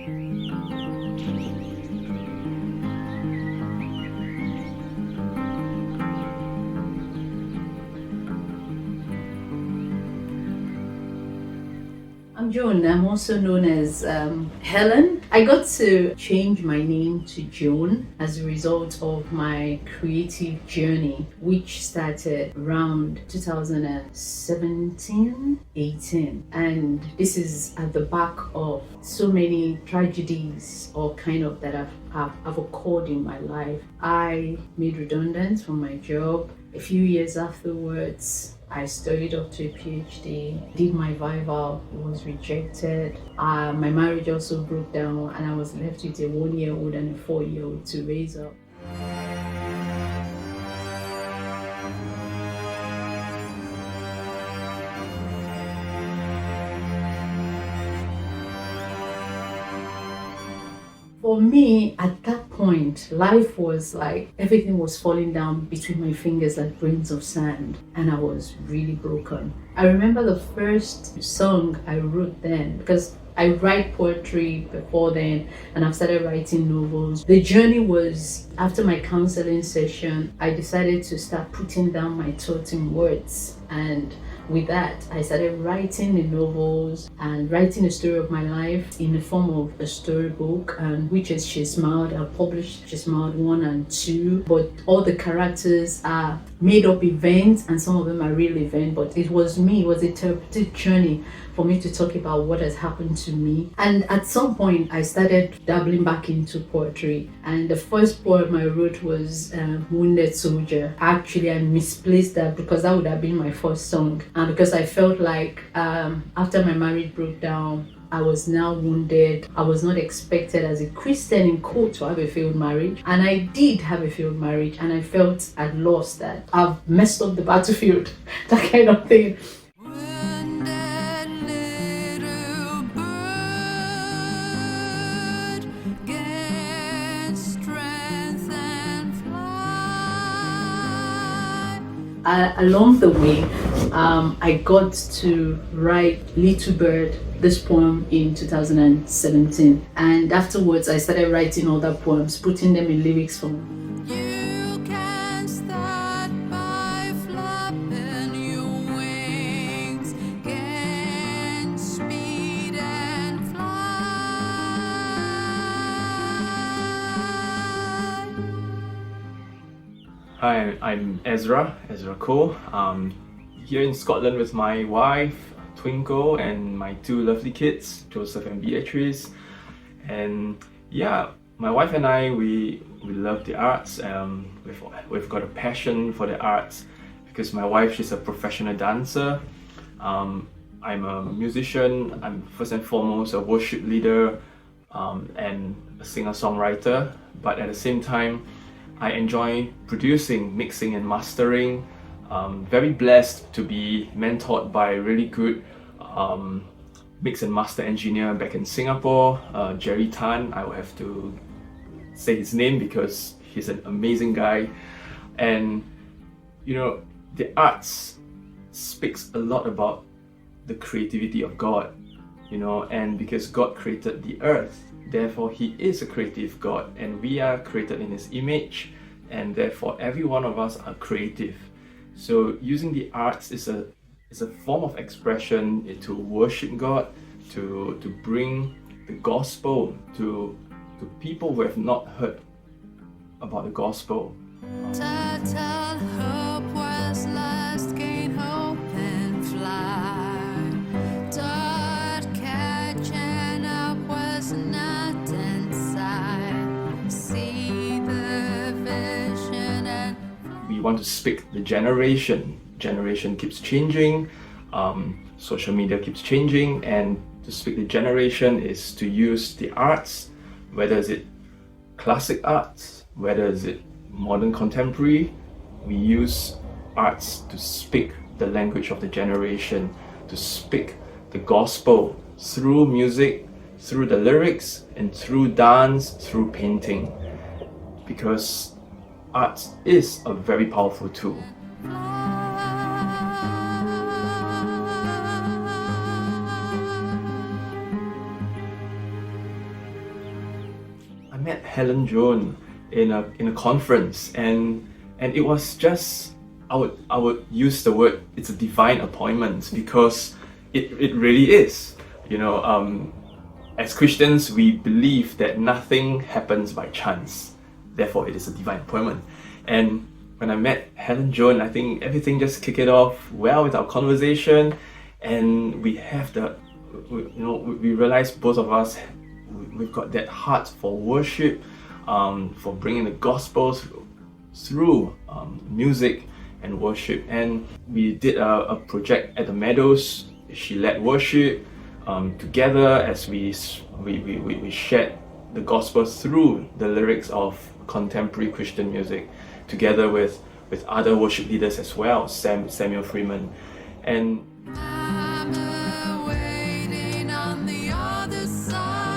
I'm Joan. I'm also known as Helen. I got to change my name to Joan as a result of my creative journey, which started around 2017-18. And this is at the back of so many tragedies or kind of that have occurred in my life. I made redundant from my job. A few years afterwards, I studied up to a PhD, did my Vival, was rejected. My marriage also broke down and I was left with a 1-year-old and a 4-year-old to raise up. For me, at that point, life was like everything was falling down between my fingers like grains of sand, and I was really broken. I remember the first song I wrote then, because I write poetry before then and I've started writing novels. The journey was, after my counseling session, I decided to start putting down my thoughts in words, and with that, I started writing the novels and writing the story of my life in the form of a storybook, and which is She Smiled. I published She Smiled 1 and 2, but all the characters are made up events and some of them are real events, but it was me, it was a therapeutic journey for me to talk about what has happened to me. And at some point, I started dabbling back into poetry, and the first poem I wrote was Wounded Soldier. Actually, I misplaced that because that would have been my first song, and because I felt like after my marriage broke down, I was now wounded. I was not expected as a Christian in quote to have a failed marriage, and I did have a failed marriage, and I felt at loss that I've messed up the battlefield, that kind of thing. Wounded little bird, get strength and fly. Along the way, I got to write Litte Bird, this poem, in 2017, and afterwards I started writing other poems, putting them in lyrics form. You can start by flapping your wings, gain speed and fly. Hi, I'm Ezra Cole. Here in Scotland with my wife, Twinkle, and my 2 lovely kids, Joseph and Beatrice. And yeah, my wife and I, we love the arts. We've got a passion for the arts because my wife, she's a professional dancer. I'm a musician. I'm first and foremost a worship leader and a singer-songwriter. But at the same time, I enjoy producing, mixing and mastering. Very blessed to be mentored by a really good mix and master engineer back in Singapore, Jerry Tan. I will have to say his name because he's an amazing guy. And you know, the arts speaks a lot about the creativity of God, you know, and because God created the earth, therefore He is a creative God, and we are created in His image, and therefore every one of us are creative. So using the arts is a form of expression to worship God, to bring the gospel to people who have not heard about the gospel. Total hope was lost, gain hope and fly. Thought catching up was not inside. See the vision and We want to speak the generation. Generation keeps changing, social media keeps changing, and to speak the generation is to use the arts, whether is it classic arts, whether is it modern contemporary. We use arts to speak the language of the generation, to speak the gospel through music, through the lyrics, and through dance, through painting, because art is a very powerful tool. met Helen Joan in a conference, and it was just, I would use the word, it's a divine appointment, because it really is. You know, as Christians, we believe that nothing happens by chance. Therefore, it is a divine appointment. And when I met Helen Joan, I think everything just kicked it off well with our conversation, and we have we realized both of us, we've got that heart for worship, for bringing the gospel through music and worship. And we did a project at the Meadows. She led worship together as we shared the gospel through the lyrics of contemporary Christian music, together with other worship leaders as well, Samuel Freeman. And I'm waiting on the other side.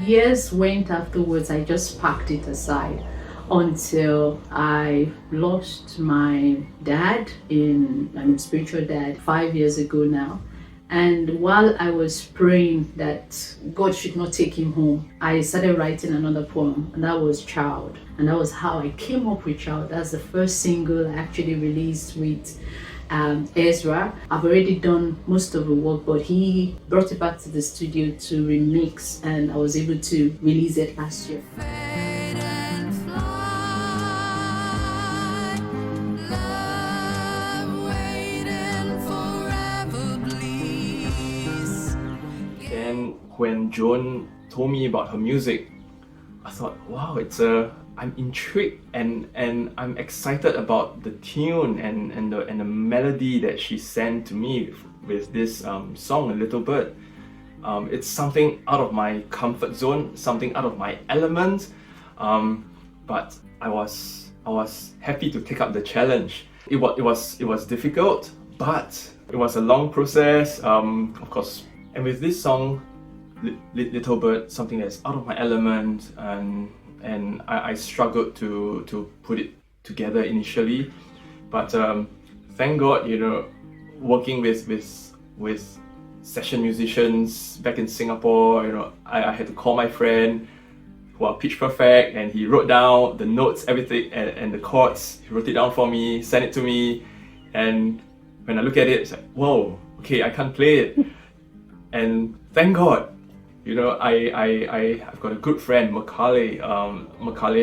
Years went afterwards, I just packed it aside until I lost my dad, spiritual dad, 5 years ago now. And while I was praying that God should not take him home, I started writing another poem, and that was Child. And that was how I came up with Child. That's the first single I actually released with Ezra. I've already done most of the work, but he brought it back to the studio to remix, and I was able to release it last year. Fade and fly. Love waiting forever, please. And when Joan told me about her music, I thought, wow, I'm intrigued and I'm excited about the tune and the melody that she sent to me with this song, Litte Bird. It's something out of my comfort zone, something out of my element, but I was happy to take up the challenge. It was difficult, but it was a long process, of course. And with this song, Litte Bird, something that's out of my element, and I struggled to put it together initially, but thank God, working with session musicians back in Singapore, I had to call my friend who are pitch perfect, and he wrote down the notes, everything, and the chords. He wrote it down for me, sent it to me, and when I look at it, it's like, whoa, okay, I can't play it. And thank God, I've got a good friend, Macaulay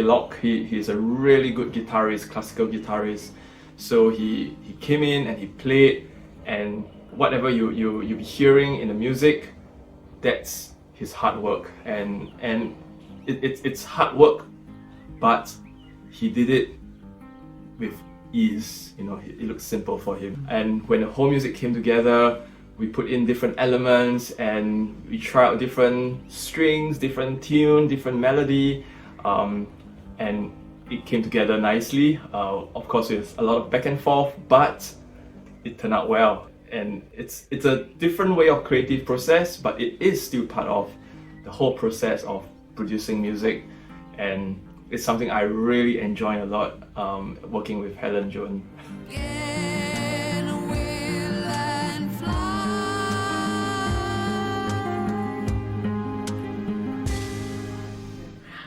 Locke. He's a really good guitarist, classical guitarist. So he came in and he played, and whatever you be hearing in the music, that's his hard work. And it's hard work, but he did it with ease. It looks simple for him. And when the whole music came together, we put in different elements and we try out different strings, different tune, different melody, and it came together nicely. Of course, with a lot of back and forth, but it turned out well. And it's a different way of creative process, but it is still part of the whole process of producing music, and it's something I really enjoy a lot, working with Helen Joan.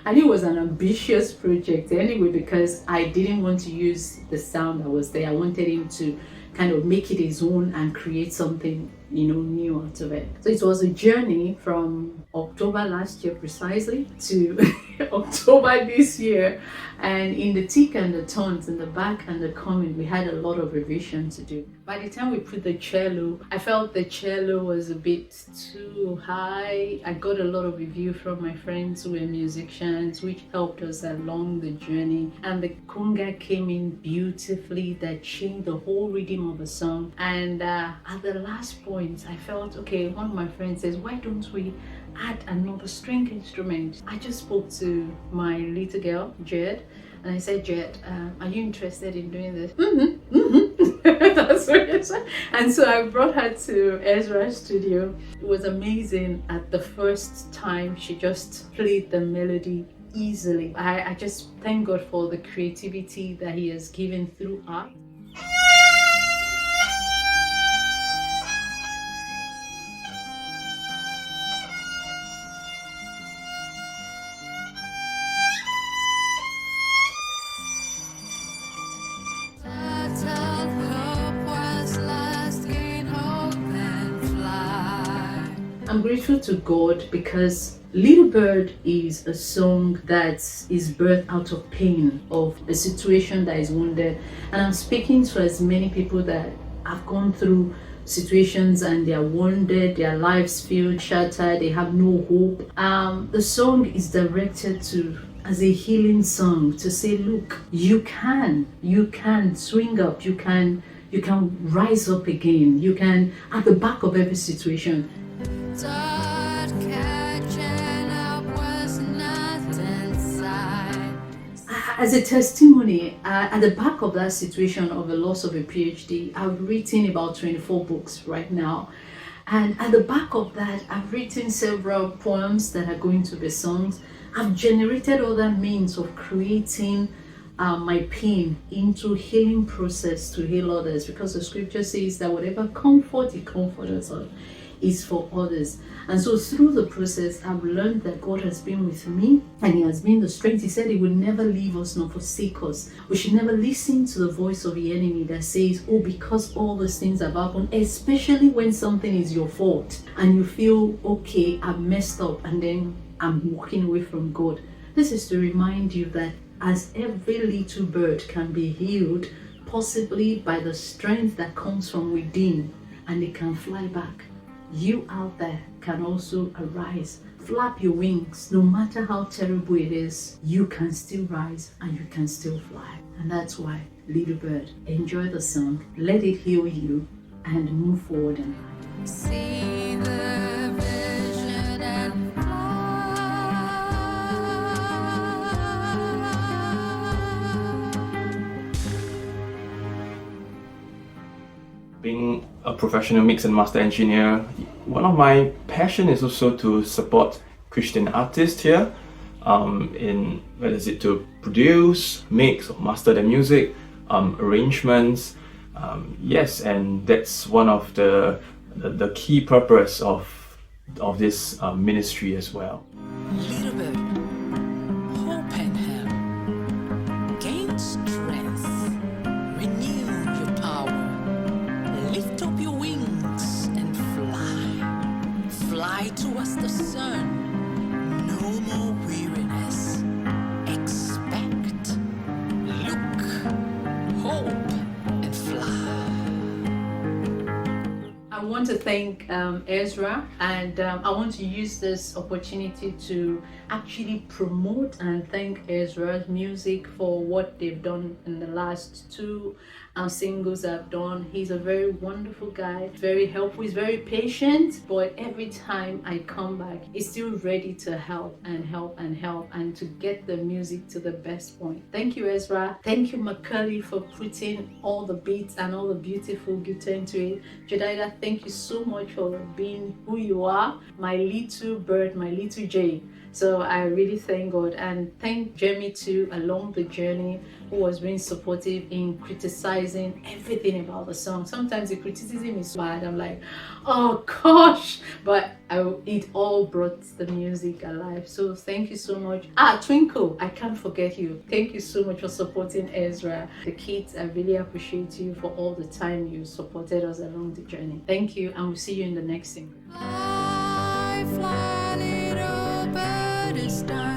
And it was an ambitious project anyway, because I didn't want to use the sound that was there. I wanted him to kind of make it his own and create something new out of it. So it was a journey from October last year precisely to October this year, and in the thick and the turns, in the back and the coming, we had a lot of revision to do. By the time we put the cello, I felt the cello was a bit too high. I got a lot of review from my friends who were musicians, which helped us along the journey. And the conga came in beautifully, that changed the whole rhythm of the song. And at the last point, I felt, okay, one of my friends says, why don't we add another string instrument? I just spoke to my little girl, Jed, and I said, Jed, are you interested in doing this? That's what I said. And so I brought her to Ezra's studio. It was amazing. At the first time, she just played the melody easily. I just thank God for the creativity that He has given through art. I'm grateful to God because Litte Bird is a song that is birthed out of pain, of a situation that is wounded. And I'm speaking to as many people that have gone through situations and they are wounded, their lives feel shattered, they have no hope. The song is directed to as a healing song to say, look, you can swing up, you can rise up again, you can, at the back of every situation. Thought catching up was nothing inside. As a testimony, at the back of that situation of the loss of a PhD, I've written about 24 books right now. And at the back of that, I've written several poems that are going to be songs. I've generated other means of creating my pain into healing process to heal others, because the scripture says that whatever comfort He comforts us is for others. And so through the process, I've learned that God has been with me and He has been the strength. He said He will never leave us nor forsake us. We should never listen to the voice of the enemy that says, oh, because all these things have happened, especially when something is your fault and you feel, okay, I've messed up and then I'm walking away from God. This is to remind you that as every little bird can be healed, possibly by the strength that comes from within, and they can fly back, you out there can also arise. Flap your wings. No matter how terrible it is, you can still rise and you can still fly. And that's why, Litte Bird, enjoy the song, let it heal you, and move forward in life. See the vision and fly. Being a professional mix and master engineer, one of my passion is also to support Christian artists here, in whether is it to produce, mix, or master their music, arrangements. Yes, and that's one of the key purpose of this ministry as well. Litte Bird, hope and help, gain strength, renew your power, lift up your wings and fly. Fly towards the sun, no more weariness. Expect, look, hope, and fly. I want to thank Ezra, and I want to use this opportunity to actually promote and thank Ezra's music for what they've done in the last two singles I've done. He's a very wonderful guy, very helpful, he's very patient, but every time I come back, he's still ready to help and help and help and to get the music to the best point. Thank you, Ezra. Thank you, Macaulay, for putting all the beats and all the beautiful guitar into it. Jedidah, thank you so much for being who you are, my little bird, my little J. So I really thank God, and thank Jeremy too along the journey, who was being supportive in criticizing everything about the song. Sometimes the criticism is bad, I'm like, oh gosh, but it all brought the music alive. So thank you so much. Twinkle, I can't forget you. Thank you so much for supporting Ezra. The kids, I really appreciate you for all the time you supported us along the journey. Thank you, and we'll see you in the next single. Fly, fly, little bird, it's time.